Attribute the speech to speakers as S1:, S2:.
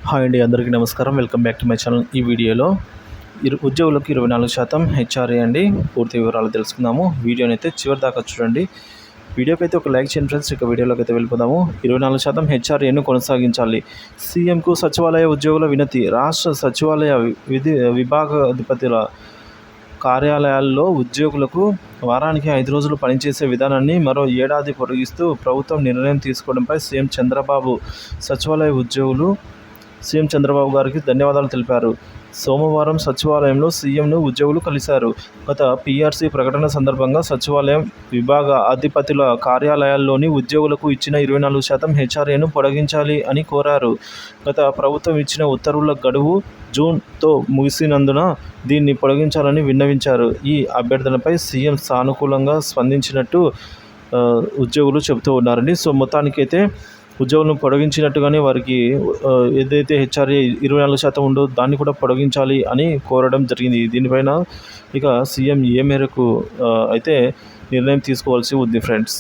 S1: Hi అండి, అందరికీ నమస్కారం. Welcome back to my channel. ఈ వీడియోలో ఉద్యోగులకు 24% హెచ్ఆర్ఏ అండి. పూర్తి వివరాలు తెలుసుకుందాము. వీడియోని అయితే చివరి దాకా చూడండి. వీడియోకి అయితే ఒక లైక్ చేయండి ఫ్రెండ్స్. ఇక వీడియోలోకి అయితే వెళ్ళిపోదాము. 24% హెచ్ఆర్ఏను కొనసాగించాలి. సీఎంకు సచివాలయ ఉద్యోగుల వినతి. రాష్ట్ర సచివాలయ విభాగాధిపతుల కార్యాలయాల్లో ఉద్యోగులకు వారానికి 5 రోజులు పనిచేసే విధానాన్ని మరో ఏడాది పొడిగిస్తూ ప్రభుత్వం నిర్ణయం తీసుకోవడంపై సీఎం చంద్రబాబు గారికి ధన్యవాదాలు తెలిపారు. సోమవారం సచివాలయంలో సీఎంను ఉద్యోగులు కలిశారు. గత పీఆర్సీ ప్రకటన సందర్భంగా సచివాలయం విభాగ అధిపతుల కార్యాలయాల్లోని ఉద్యోగులకు ఇచ్చిన 24% హెచ్ఆర్ఏను పొడిగించాలి అని కోరారు. గత ప్రభుత్వం ఇచ్చిన ఉత్తర్వుల గడువు జూన్తో ముగిసినందున దీన్ని పొడిగించాలని విన్నవించారు. ఈ అభ్యర్థనపై సీఎం సానుకూలంగా స్పందించినట్టు ఉద్యోగులు చెబుతూ ఉన్నారండి. సో మొత్తానికైతే ఉద్యోగులను పొడిగించినట్టుగానే వారికి ఏదైతే హెచ్ఆర్ఏ 24% ఉందో దాన్ని కూడా పొడిగించాలి అని కోరడం జరిగింది. దీనిపైన ఇక సీఎం ఏ మేరకు అయితే నిర్ణయం తీసుకోవాల్సి ఉంది ఫ్రెండ్స్.